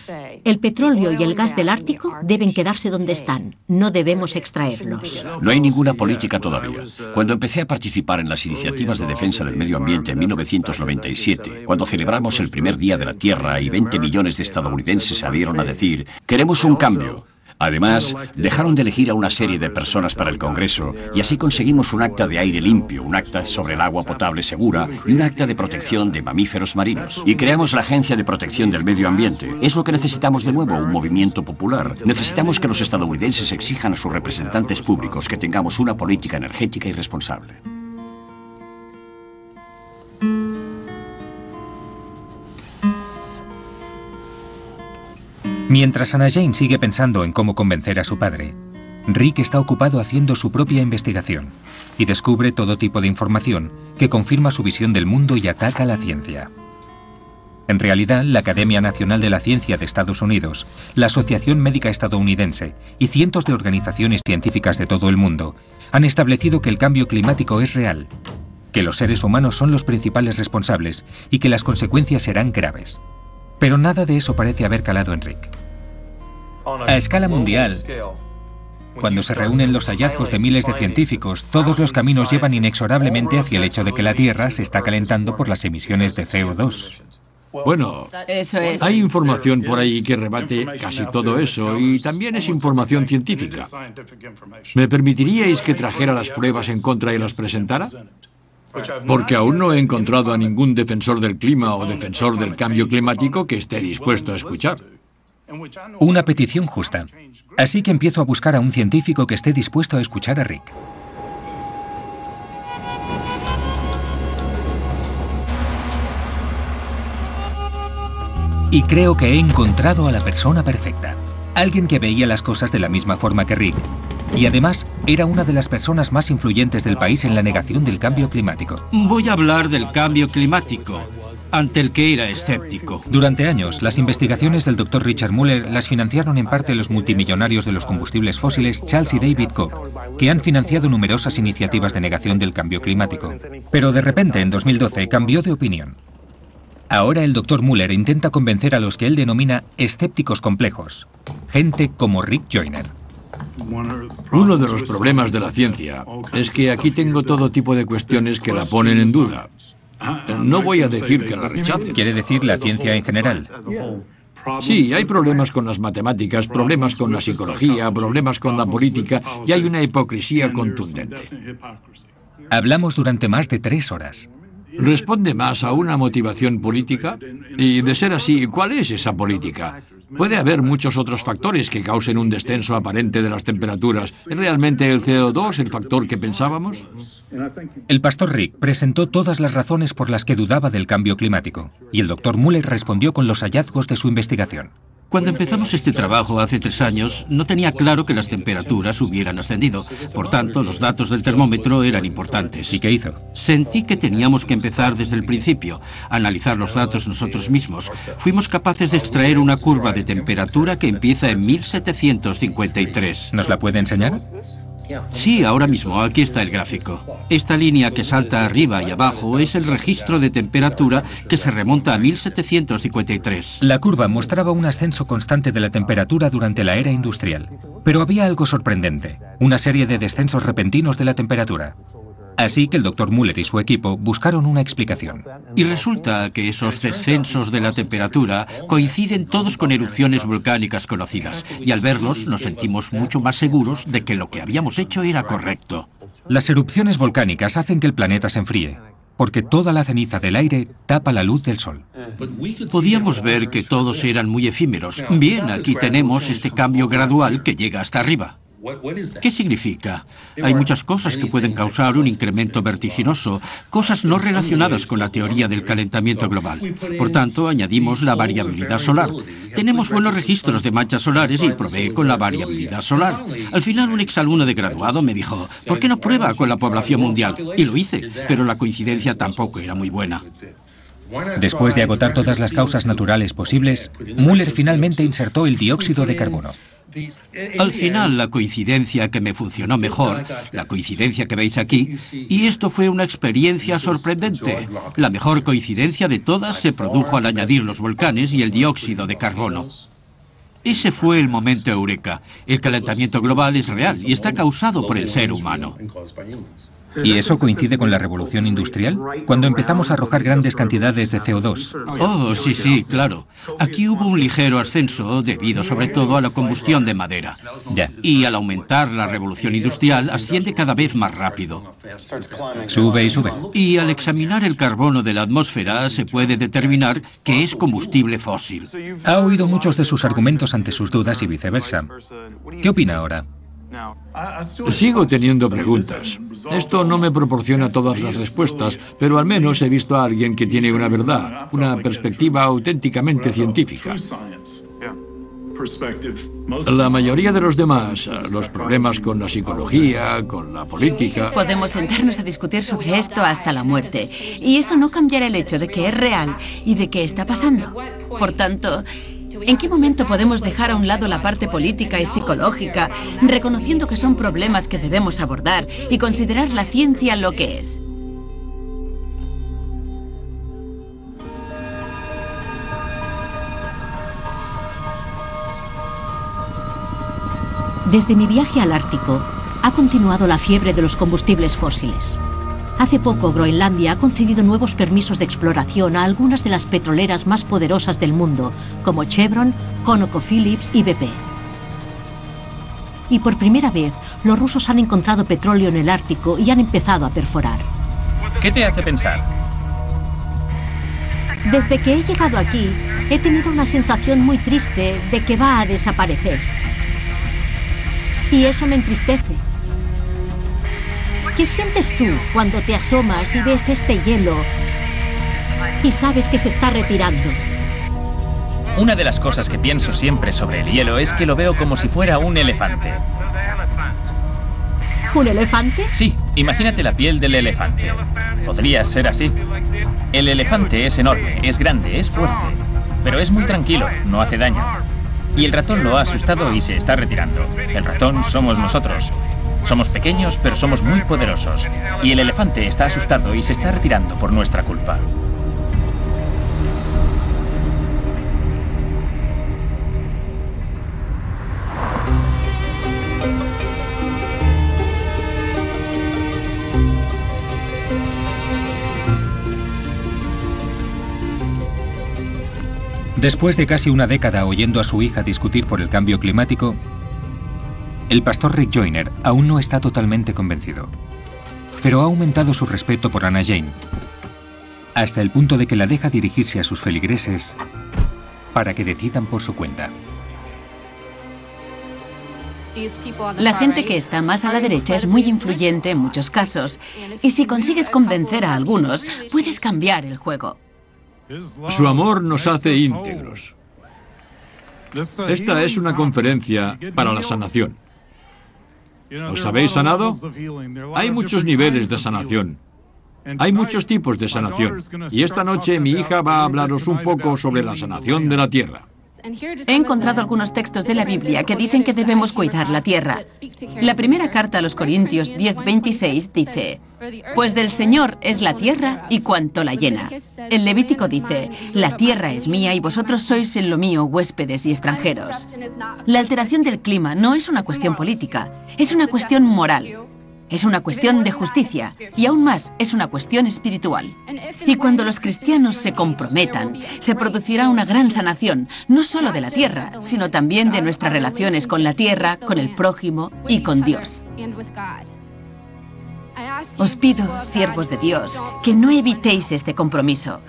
S4: el petróleo y el gas del Ártico deben quedarse donde están, no debemos extraerlos.
S6: No hay ninguna política todavía. Cuando empecé a participar en las iniciativas de defensa del medio ambiente en 1997, cuando celebramos el primer Día de la Tierra y 20 millones de estadounidenses salieron a decir «Queremos un cambio». Además, dejaron de elegir a una serie de personas para el Congreso y así conseguimos un acta de aire limpio, un acta sobre el agua potable segura y un acta de protección de mamíferos marinos. Y creamos la Agencia de Protección del Medio Ambiente. Es lo que necesitamos de nuevo, un movimiento popular. Necesitamos que los estadounidenses exijan a sus representantes públicos que tengamos una política energética y responsable.
S1: Mientras Anna Jane sigue pensando en cómo convencer a su padre, Rick está ocupado haciendo su propia investigación y descubre todo tipo de información que confirma su visión del mundo y ataca la ciencia. En realidad, la Academia Nacional de la Ciencia de Estados Unidos, la Asociación Médica Estadounidense y cientos de organizaciones científicas de todo el mundo han establecido que el cambio climático es real, que los seres humanos son los principales responsables y que las consecuencias serán graves. Pero nada de eso parece haber calado en Rick. A escala mundial, cuando se reúnen los hallazgos de miles de científicos, todos los caminos llevan inexorablemente hacia el hecho de que la Tierra se está calentando por las emisiones de CO2.
S3: Bueno,
S2: eso es.
S3: Hay información por ahí que rebate casi todo eso y también es información científica. ¿Me permitiríais que trajera las pruebas en contra y las presentara? Porque aún no he encontrado a ningún defensor del clima o defensor del cambio climático que esté dispuesto a escuchar.
S1: Una petición justa. Así que empiezo a buscar a un científico que esté dispuesto a escuchar a Rick. Y creo que he encontrado a la persona perfecta. Alguien que veía las cosas de la misma forma que Rick. Y además, era una de las personas más influyentes del país en la negación del cambio climático.
S16: Voy a hablar del cambio climático, ante el que era escéptico.
S1: Durante años, las investigaciones del Dr. Richard Mueller las financiaron en parte los multimillonarios de los combustibles fósiles Charles y David Koch, que han financiado numerosas iniciativas de negación del cambio climático. Pero de repente, en 2012, cambió de opinión. Ahora el Dr. Mueller intenta convencer a los que él denomina escépticos complejos, gente como Rick Joyner.
S3: Uno de los problemas de la ciencia es que aquí tengo todo tipo de cuestiones que la ponen en duda. No voy a decir que la rechace.
S1: ¿Quiere decir la ciencia en general?
S3: Sí, hay problemas con las matemáticas, problemas con la psicología, problemas con la política y hay una hipocresía contundente.
S1: Hablamos durante más de 3 horas.
S3: ¿Responde más a una motivación política? Y de ser así, ¿cuál es esa política? Puede haber muchos otros factores que causen un descenso aparente de las temperaturas. ¿Es realmente el CO2 el factor que pensábamos?
S1: El pastor Rick presentó todas las razones por las que dudaba del cambio climático, y el Dr. Mueller respondió con los hallazgos de su investigación.
S16: Cuando empezamos este trabajo hace 3 años, no tenía claro que las temperaturas hubieran ascendido. Por tanto, los datos del termómetro eran importantes.
S1: ¿Y qué hizo?
S16: Sentí que teníamos que empezar desde el principio, analizar los datos nosotros mismos. Fuimos capaces de extraer una curva de temperatura que empieza en 1753.
S1: ¿Nos la puede enseñar?
S16: Sí, ahora mismo, aquí está el gráfico. Esta línea que salta arriba y abajo es el registro de temperatura que se remonta a 1753.
S1: La curva mostraba un ascenso constante de la temperatura durante la era industrial. Pero había algo sorprendente, una serie de descensos repentinos de la temperatura. Así que el Dr. Muller y su equipo buscaron una explicación.
S16: Y resulta que esos descensos de la temperatura coinciden todos con erupciones volcánicas conocidas. Y al verlos nos sentimos mucho más seguros de que lo que habíamos hecho era correcto.
S1: Las erupciones volcánicas hacen que el planeta se enfríe, porque toda la ceniza del aire tapa la luz del sol.
S16: Podíamos ver que todos eran muy efímeros. Bien, aquí tenemos este cambio gradual que llega hasta arriba. ¿Qué significa? Hay muchas cosas que pueden causar un incremento vertiginoso, cosas no relacionadas con la teoría del calentamiento global. Por tanto, añadimos la variabilidad solar. Tenemos buenos registros de manchas solares y probé con la variabilidad solar. Al final, un exalumno de graduado me dijo, ¿por qué no prueba con la población mundial? Y lo hice, pero la coincidencia tampoco era muy buena.
S1: Después de agotar todas las causas naturales posibles, Muller finalmente insertó el dióxido de carbono.
S16: Al final, la coincidencia que me funcionó mejor, la coincidencia que veis aquí, y esto fue una experiencia sorprendente. La mejor coincidencia de todas se produjo al añadir los volcanes y el dióxido de carbono. Ese fue el momento eureka. El calentamiento global es real y está causado por el ser humano.
S1: ¿Y eso coincide con la revolución industrial? Cuando empezamos a arrojar grandes cantidades de CO2.
S16: Oh, sí, claro. Aquí hubo un ligero ascenso debido sobre todo a la combustión de madera.
S1: Ya.
S16: Y al aumentar la revolución industrial asciende cada vez más rápido.
S1: Sube y sube.
S16: Y al examinar el carbono de la atmósfera se puede determinar que es combustible fósil.
S1: Ha oído muchos de sus argumentos ante sus dudas y viceversa. ¿Qué opina ahora?
S3: Sigo teniendo preguntas. Esto no me proporciona todas las respuestas, pero al menos he visto a alguien que tiene una verdad, una perspectiva auténticamente científica. La mayoría de los demás, los problemas con la psicología, con la política...
S2: Podemos sentarnos a discutir sobre esto hasta la muerte. Y eso no cambiará el hecho de que es real y de que está pasando. Por tanto, ¿en qué momento podemos dejar a un lado la parte política y psicológica, reconociendo que son problemas que debemos abordar y considerar la ciencia lo que es?
S4: Desde mi viaje al Ártico, ha continuado la fiebre de los combustibles fósiles. Hace poco, Groenlandia ha concedido nuevos permisos de exploración a algunas de las petroleras más poderosas del mundo, como Chevron, ConocoPhillips y BP. Y por primera vez, los rusos han encontrado petróleo en el Ártico y han empezado a perforar.
S15: ¿Qué te hace pensar?
S4: Desde que he llegado aquí, he tenido una sensación muy triste de que va a desaparecer. Y eso me entristece. ¿Qué sientes tú cuando te asomas y ves este hielo y sabes que se está retirando?
S15: Una de las cosas que pienso siempre sobre el hielo es que lo veo como si fuera un elefante.
S4: ¿Un elefante?
S15: Sí, imagínate la piel del elefante. Podría ser así. El elefante es enorme, es grande, es fuerte, pero es muy tranquilo, no hace daño. Y el ratón lo ha asustado y se está retirando. El ratón somos nosotros. Somos pequeños, pero somos muy poderosos. Y el elefante está asustado y se está retirando por nuestra culpa.
S1: Después de casi una década oyendo a su hija discutir por el cambio climático, el pastor Rick Joyner aún no está totalmente convencido. Pero ha aumentado su respeto por Anna Jane, hasta el punto de que la deja dirigirse a sus feligreses para que decidan por su cuenta.
S2: La gente que está más a la derecha es muy influyente en muchos casos, y si consigues convencer a algunos, puedes cambiar el juego.
S3: Su amor nos hace íntegros. Esta es una conferencia para la sanación. ¿Os habéis sanado? Hay muchos niveles de sanación. Hay muchos tipos de sanación. Y esta noche mi hija va a hablaros un poco sobre la sanación de la tierra.
S2: He encontrado algunos textos de la Biblia que dicen que debemos cuidar la tierra. La primera carta a los Corintios 10:26 dice: pues del Señor es la tierra y cuanto la llena. El Levítico dice: la tierra es mía y vosotros sois en lo mío huéspedes y extranjeros. La alteración del clima no es una cuestión política, es una cuestión moral. Es una cuestión de justicia y aún más es una cuestión espiritual. Y cuando los cristianos se comprometan, se producirá una gran sanación, no solo de la tierra, sino también de nuestras relaciones con la tierra, con el prójimo y con Dios. Os pido, siervos de Dios, que no evitéis este compromiso.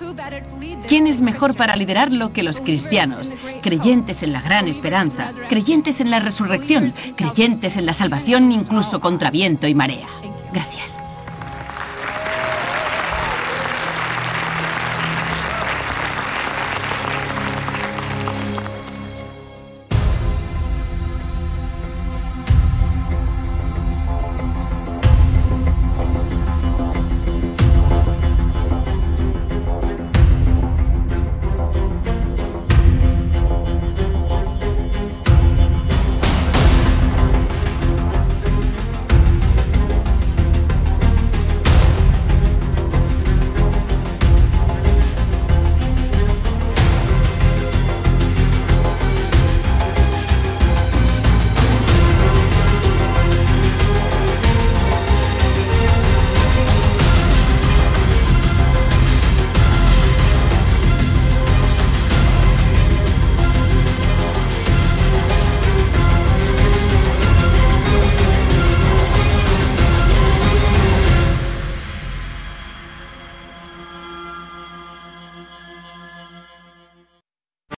S2: ¿Quién es mejor para liderarlo que los cristianos, creyentes en la gran esperanza, creyentes en la resurrección, creyentes en la salvación incluso contra viento y marea? Gracias.